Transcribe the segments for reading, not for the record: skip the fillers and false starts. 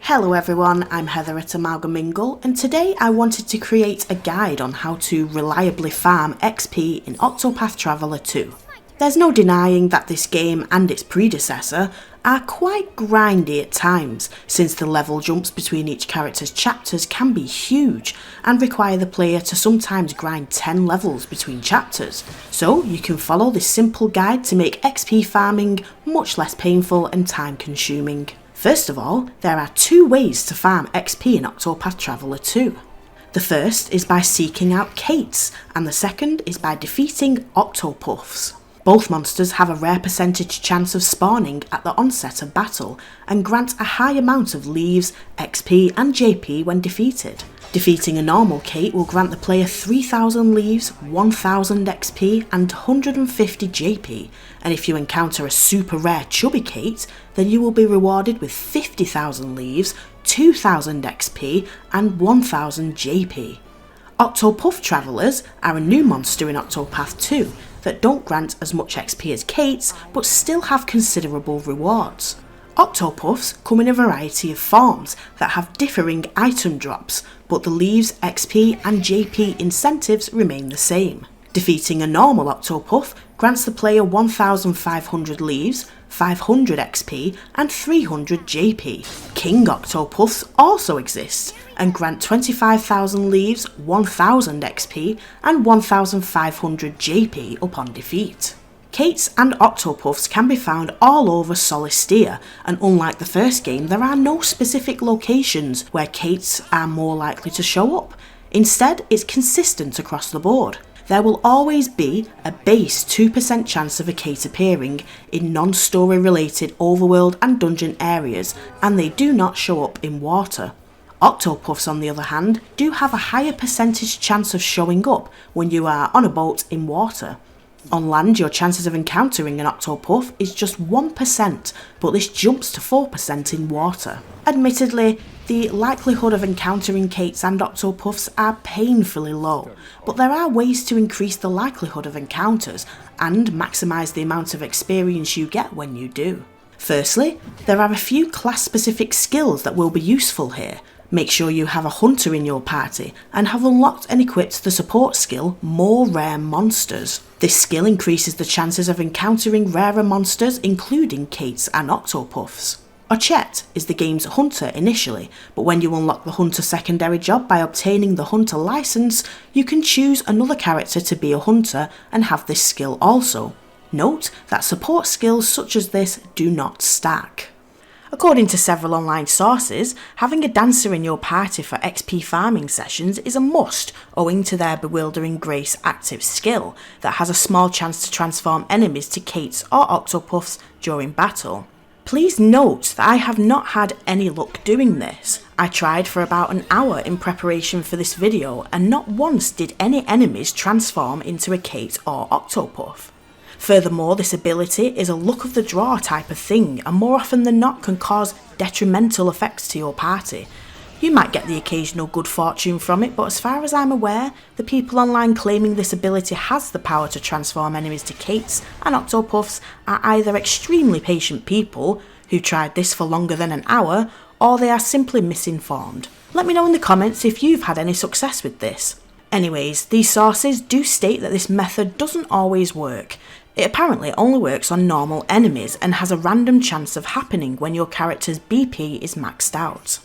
Hello everyone, I'm Heather at Amalgamingle, and today I wanted to create a guide on how to reliably farm XP in Octopath Traveler 2. There's no denying that this game and its predecessor are quite grindy at times, since the level jumps between each character's chapters can be huge and require the player to sometimes grind 10 levels between chapters. So you can follow this simple guide to make XP farming much less painful and time consuming. First of all, there are two ways to farm XP in Octopath Traveler 2. The first is by seeking out Caits, and the second is by defeating Octopuffs. Both monsters have a rare percentage chance of spawning at the onset of battle, and grant a high amount of leaves, XP and JP when defeated. Defeating a normal Cait will grant the player 3000 leaves, 1000 XP and 150 JP, and if you encounter a super rare chubby Cait, then you will be rewarded with 50,000 leaves, 2000 XP and 1000 JP. Octopath Travelers are a new monster in Octopath 2 that don't grant as much XP as Caits, but still have considerable rewards. Octopuffs come in a variety of forms that have differing item drops, but the leaves, XP and JP incentives remain the same. Defeating a normal Octopuff grants the player 1500 leaves, 500 XP and 300 JP. King Octopuffs also exist and grant 25,000 leaves, 1000 XP and 1500 JP upon defeat. Caits and Octopuffs can be found all over Solistia, and unlike the first game, there are no specific locations where Caits are more likely to show up. Instead, it's consistent across the board. There will always be a base 2% chance of a Cait appearing in non-story related overworld and dungeon areas, and they do not show up in water. Octopuffs, on the other hand, do have a higher percentage chance of showing up when you are on a boat in water. On land, your chances of encountering an Octopuff is just 1%, but this jumps to 4% in water. Admittedly, the likelihood of encountering Caits and Octopuffs are painfully low, but there are ways to increase the likelihood of encounters and maximise the amount of experience you get when you do. Firstly, there are a few class-specific skills that will be useful here. Make sure you have a hunter in your party and have unlocked and equipped the support skill More Rare Monsters. This skill increases the chances of encountering rarer monsters including Caits and Octopuffs. Ochet is the game's hunter initially, but when you unlock the hunter secondary job by obtaining the hunter license, you can choose another character to be a hunter and have this skill also. Note that support skills such as this do not stack. According to several online sources, having a dancer in your party for XP farming sessions is a must owing to their Bewildering Grace active skill that has a small chance to transform enemies to Caits or Octopuffs during battle. Please note that I have not had any luck doing this. I tried for about an hour in preparation for this video and not once did any enemies transform into a Cait or Octopuff. Furthermore, this ability is a luck of the draw type of thing and more often than not can cause detrimental effects to your party. You might get the occasional good fortune from it, but as far as I'm aware, the people online claiming this ability has the power to transform enemies to Caits and Octopuffs are either extremely patient people who tried this for longer than an hour, or they are simply misinformed. Let me know in the comments if you've had any success with this. Anyways, these sources do state that this method doesn't always work. It apparently only works on normal enemies and has a random chance of happening when your character's BP is maxed out.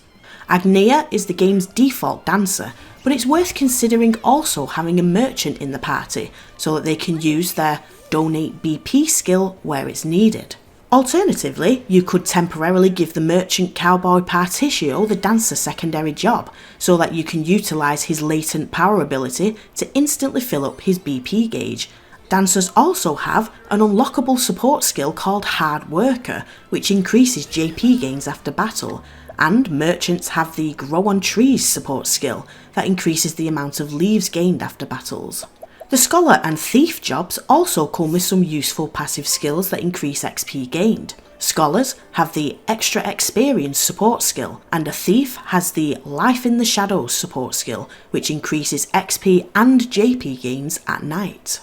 Agnia is the game's default dancer, but it's worth considering also having a merchant in the party so that they can use their donate BP skill where it's needed. Alternatively, you could temporarily give the merchant cowboy Partitio the dancer secondary job so that you can utilise his latent power ability to instantly fill up his BP gauge. Dancers also have an unlockable support skill called Hard Worker, which increases JP gains after battle, and merchants have the Grow on Trees support skill that increases the amount of leaves gained after battles. The Scholar and Thief jobs also come with some useful passive skills that increase XP gained. Scholars have the Extra Experience support skill, and a Thief has the Life in the Shadows support skill, which increases XP and JP gains at night.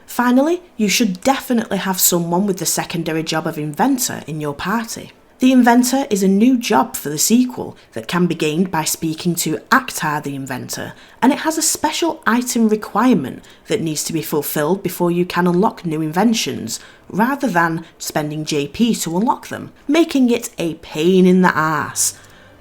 Finally, you should definitely have someone with the secondary job of Inventor in your party. The Inventor is a new job for the sequel that can be gained by speaking to Actar the Inventor, and it has a special item requirement that needs to be fulfilled before you can unlock new inventions, rather than spending JP to unlock them, making it a pain in the arse.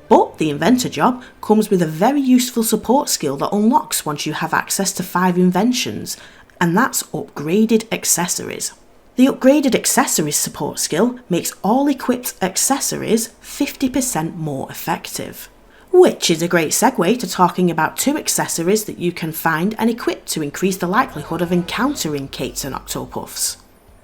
But the Inventor job comes with a very useful support skill that unlocks once you have access to 5 inventions, and that's upgraded accessories. The upgraded accessories support skill makes all equipped accessories 50% more effective. Which is a great segue to talking about 2 accessories that you can find and equip to increase the likelihood of encountering Caits and Octopuffs.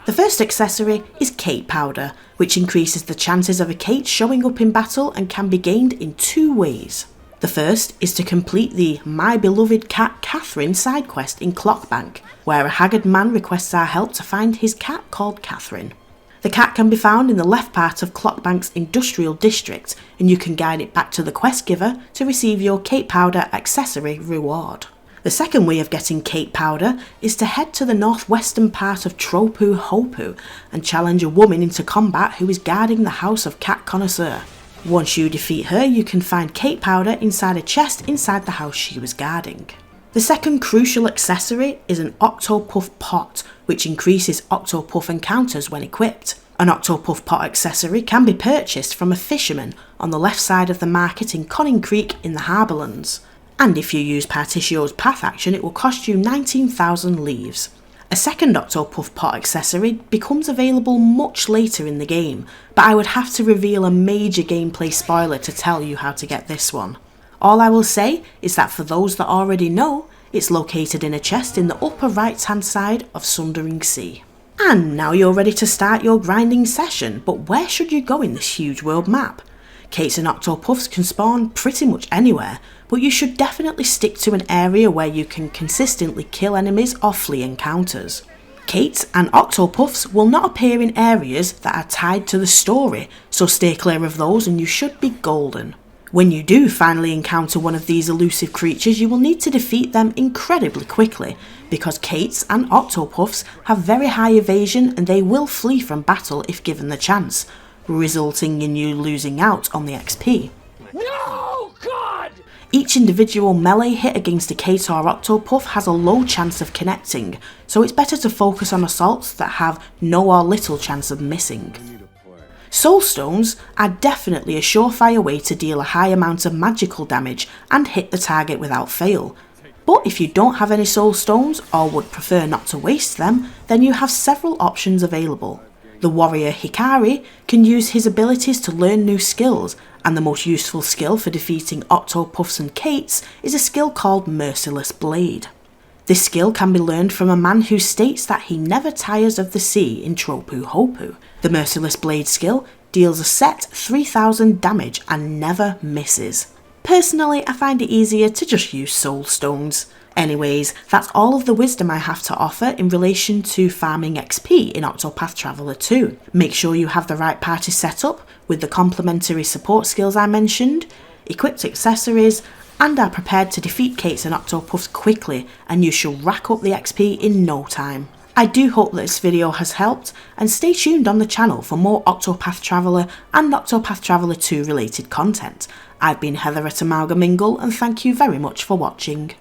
The first accessory is Cait Powder, which increases the chances of a Cait showing up in battle and can be gained in 2 ways. The first is to complete the My Beloved Cat Catherine side quest in Clockbank, where a haggard man requests our help to find his cat called Catherine. The cat can be found in the left part of Clockbank's industrial district, and you can guide it back to the quest giver to receive your Cait Powder accessory reward. The second way of getting Cait Powder is to head to the northwestern part of Tropu Hopu and challenge a woman into combat who is guarding the house of Cat Connoisseur. Once you defeat her, you can find Cait Powder inside a chest inside the house she was guarding. The second crucial accessory is an Octopuff Pot, which increases Octopuff encounters when equipped. An Octopuff Pot accessory can be purchased from a fisherman on the left side of the market in Conning Creek in the Harbourlands. And if you use Partitio's path action, it will cost you 19,000 leaves. A second Octopuff Pot accessory becomes available much later in the game, but I would have to reveal a major gameplay spoiler to tell you how to get this one. All I will say is that for those that already know, it's located in a chest in the upper right hand side of Sundering Sea. And now you're ready to start your grinding session, but where should you go in this huge world map? Caits and Octopuffs can spawn pretty much anywhere, but you should definitely stick to an area where you can consistently kill enemies or flee encounters. Caits and Octopuffs will not appear in areas that are tied to the story, so stay clear of those and you should be golden. When you do finally encounter one of these elusive creatures, you will need to defeat them incredibly quickly, because Caits and Octopuffs have very high evasion and they will flee from battle if given the chance, resulting in you losing out on the XP. No, God! Each individual melee hit against a Cait or Octopuff has a low chance of connecting, so it's better to focus on assaults that have no or little chance of missing. Soul Stones are definitely a surefire way to deal a high amount of magical damage and hit the target without fail. But if you don't have any Soul Stones or would prefer not to waste them, then you have several options available. The warrior Hikari can use his abilities to learn new skills, and the most useful skill for defeating Octopuffs and Caits is a skill called Merciless Blade. This skill can be learned from a man who states that he never tires of the sea in Tropu Hopu. The Merciless Blade skill deals a set 3000 damage and never misses. Personally, I find it easier to just use Soul Stones. Anyways, that's all of the wisdom I have to offer in relation to farming XP in Octopath Traveler 2. Make sure you have the right party set up with the complementary support skills I mentioned, equipped accessories, and are prepared to defeat Caits and Octopuffs quickly, and you shall rack up the XP in no time. I do hope that this video has helped, and stay tuned on the channel for more Octopath Traveler and Octopath Traveler 2 related content. I've been Heather at Amalgamingle, and thank you very much for watching.